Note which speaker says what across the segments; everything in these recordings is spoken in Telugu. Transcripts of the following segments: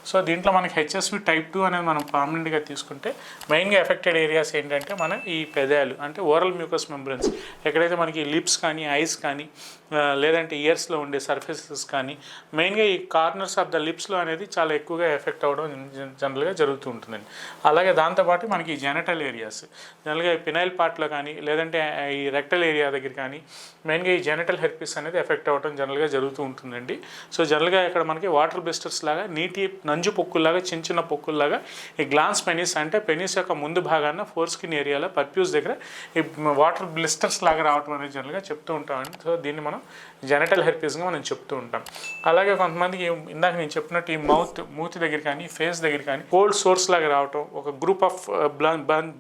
Speaker 1: సో దీంట్లో మనకి హెచ్ఎస్వి టైప్ 2 అనేది మనం ప్రామినెంట్గా తీసుకుంటే మెయిన్గా ఎఫెక్టెడ్ ఏరియాస్ ఏంటంటే మన ఈ పెదాలు అంటే ఓరల్ మ్యూకస్ మెంబ్రెన్స్, ఎక్కడైతే మనకి లిప్స్ కానీ ఐస్ కానీ లేదంటే ఇయర్స్లో ఉండే సర్ఫేసెస్ కానీ మెయిన్గా ఈ కార్నర్స్ ఆఫ్ ద లిప్స్లో అనేది చాలా ఎక్కువగా ఎఫెక్ట్ అవ్వడం జనరల్గా జరుగుతూ ఉంటుందండి. అలాగే దాంతోపాటు మనకి జెనటల్ ఏరియాస్ జనరల్గా పినైల్ పార్ట్లో కానీ లేదంటే ఈ రెక్టల్ ఏరియా దగ్గర కానీ మెయిన్గా ఈ జెనటల్ హెర్పిస్ అనేది ఎఫెక్ట్ అవ్వడం జనరల్గా జరుగుతూ ఉంటుందండి. సో జనరల్గా ఇక్కడ మనకి వాటర్ బ్లిస్టర్స్ లాగా నీటి నంజు పొక్కుల్లాగా చిన్న చిన్న పొక్కుల్లాగా ఈ గ్లాన్స్ పెనిస్ అంటే పెనిస్ యొక్క ముందు భాగాన ఫోర్ స్కిన్ ఏరియాలో పర్ప్యూస్ దగ్గర ఈ వాటర్ బ్లిస్టర్స్ లాగా రావడం అనేది జనరల్గా చెప్తూ ఉంటామండి. సో దీన్ని మనం జెనటల్ హెర్పిస్గా మనం చెప్తూ ఉంటాం. అలాగే కొంతమందికి ఇందాక నేను చెప్పినట్టు ఈ మూతి దగ్గర కానీ ఫేస్ దగ్గర కానీ కోల్డ్ సోర్స్ లాగా రావటం, ఒక group of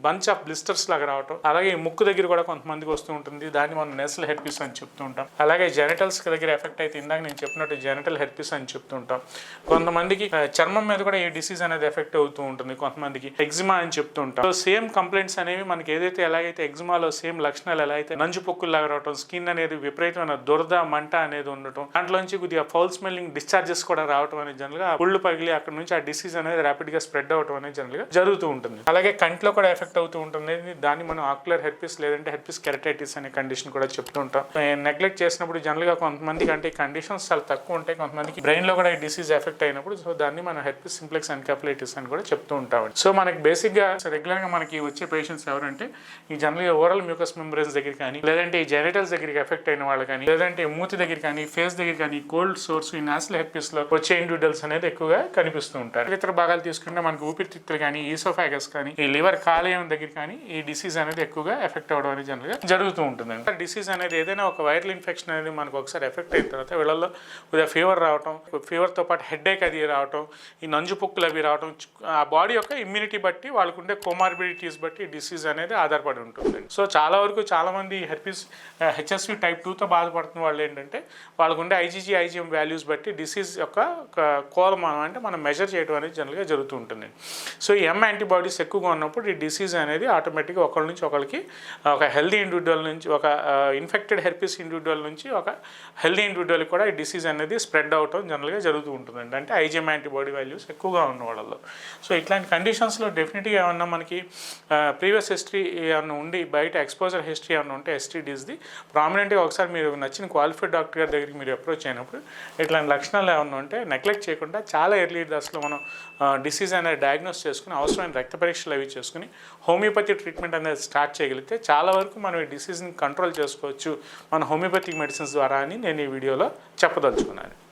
Speaker 1: bunch of blisters లాగా రావటం, అలాగే ఈ ముక్కు దగ్గర కూడా కొంతమందికి వస్తూ ఉంటుంది, దాన్ని మనం నెసల్ హెర్పిస్ అని చెప్తూ ఉంటాం. అలాగే జెనటల్స్ దగ్గర ఎఫెక్ట్ అయితే ఇందాక నేను చెప్పినట్టు జెనటల్ హెర్పిస్ అని చెప్తూ ఉంటాం. కొంతమందికి చర్మం మీద కూడా ఈ డిసీజ్ అనేది ఎఫెక్ట్ అవుతూ ఉంటుంది, కొంతమందికి ఎగ్జిమా అని చెప్తూ ఉంటాం. సో సేమ్ కంప్లైంట్స్ అనేవి మనకి ఏదైతే ఎలాగైతే ఎగ్జిమాలో సేమ్ లక్షణాలు ఎలా అయితే నంజు పొక్కుల్లాగా రావటం, స్కిన్ అనేది విపరీతమైన దురద మంట అనేది ఉండటం, దాంట్లోంచి కొద్దిగా ఫౌల్ స్మెల్లింగ్ డిశ్చార్జెస్ కూడా రావటం అనేది జనరల్గా పుళ్ళు పగిలి అక్కడ నుంచి ఆ డిసీజ్ అనేది ర్యాపిడ్ గా స్ప్రెడ్ అవటం అనేది జనరల్గా జరుగుతూ ఉంటుంది. అలాగే కంట్లో కూడా ఎఫెక్ట్ అవుతూ ఉంటుంది, దాన్ని మనం ఆక్యులర్ హెర్పిస్ లేదంటే హెర్పిస్ కెరటైటిస్ అనే కండిషన్ కూడా చెప్తూ ఉంటాం. నెగ్లెక్ట్ చేసినప్పుడు జనరల్గా కొంతమందికి అంటే కండిషన్స్ చాలా తక్కువ ఉంటాయి, కొంతమందికి బ్రెయిన్ లో కూడా ఈ డిసీజ్ ఎఫెక్ట్ అయినప్పుడు సో దాన్ని మనం హెర్పిస్ సింప్లెక్స్ ఎన్కెఫలైటిస్ అని కూడా చెప్తూ ఉంటాం. సో మనకి బేసిక్ గా రెగ్యులర్ గా మనకి వచ్చే పేషెంట్స్ ఎవరంటే ఈ జనరల్గా ఓరల్ మ్యూకస్ మెంబ్రెన్స్ దగ్గర కానీ లేదంటే ఈ జెనిటల్స్ దగ్గరికి ఎఫెక్ట్ అయిన వాళ్ళు కానీ లేదంటే మూతి దగ్గర కానీ ఫేస్ దగ్గర కానీ కోల్డ్ సోర్స్ ఈ నాసిల్ హెర్పిస్ లో వచ్చే ఇండివిజువల్స్ అనేది ఎక్కువగా కనిపిస్తూ ఉంటారు. ఇతర భాగాలు తీసుకుంటే మనకి ఊపిరితిత్తులు కానీ ఈసోఫాగస్ కానీ ఈ లివర్ కాలేయం దగ్గర కానీ ఈ డిసీజ్ అనేది ఎక్కువగా ఎఫెక్ట్ అవ్వడం అనేది జనరల్గా జరుగుతూ ఉంటుంది. డిసీజ్ అనేది ఏదైనా ఒక వైరల్ ఇన్ఫెక్షన్ అనేది మనకు ఒకసారి ఎఫెక్ట్ అయిన తర్వాత వీళ్ళల్లో కొద్దిగా ఫీవర్ రావటం, ఫీవర్తో పాటు హెడ్ఏక్ అది రావటం, ఈ నంజు పొక్కులు అవి రావటం, ఆ బాడీ యొక్క ఇమ్యూనిటీ బట్టి వాళ్ళకు ఉండే కోమార్బిడిటీస్ బట్టి డిసీజ్ అనేది ఆధారపడి ఉంటుంది. సో చాలా వరకు చాలామంది హెచ్ఎస్వి టైప్ 2తో బాధపడుతున్న వాళ్ళు ఏంటంటే వాళ్ళకు ఉండే ఐజీఎం వాల్యూస్ బట్టి డిసీజ్ యొక్క కోలమానం అంటే మనం మెజర్ చేయడం అనేది జనరల్గా జరుగుతూ ఉంటుంది. సో ఈ యాంటీబాడీస్ ఎక్కువగా ఉన్నప్పుడు ఈ డిసీజ్ అనేది ఆటోమేటిక్గా ఒకరి నుంచి ఒకరికి ఒక హెల్దీ ఇండివిజువల్ నుంచి ఒక ఇన్ఫెక్టెడ్ హెర్పిస్ ఇండివిజువల్ నుంచి ఒక హెల్దీ ఇండివిజువల్ కూడా ఈ డిసీజ్ అనేది స్ప్రెడ్ అవటం జనరల్గా జరుగుతూ ఉంటుందండి, అంటే ఐజిఎం యాంటీబాడీ వాల్యూస్ ఎక్కువగా ఉన్న వాళ్ళలో. సో ఇట్లాంటి కండిషన్స్లో డెఫినెట్గా ఏమన్నా మనకి ప్రీవియస్ హిస్టరీ ఏమన్నా ఉండి బయట ఎక్స్పోజర్ హిస్టరీ ఏమన్నా ఉంటే ఎస్టీడీస్ది ప్రామినెంట్గా ఒకసారి మీరు నచ్చిన క్వాలిఫైడ్ డాక్టర్ గారి దగ్గరికి మీరు అప్రోచ్ అయినప్పుడు ఇట్లాంటి లక్షణాలు ఏమన్నా ఉంటే నెగ్లెక్ట్ చేయకుండా చాలా ఎర్లీ దశలో మనం డిసీజ్ అనేది డయాగ్నోస్ చేసుకుని అవసరమైన రక్త పరీక్షలు అవి చేసుకుని హోమియోపతి ట్రీట్మెంట్ అనేది స్టార్ట్ చేయగలిగితే చాలా వరకు మనం ఈ డిసీజ్ని కంట్రోల్ చేసుకోవచ్చు మన హోమియోపతిక్ మెడిసిన్స్ ద్వారా అని నేను ఈ వీడియోలో చెప్పదలుచుకున్నాను.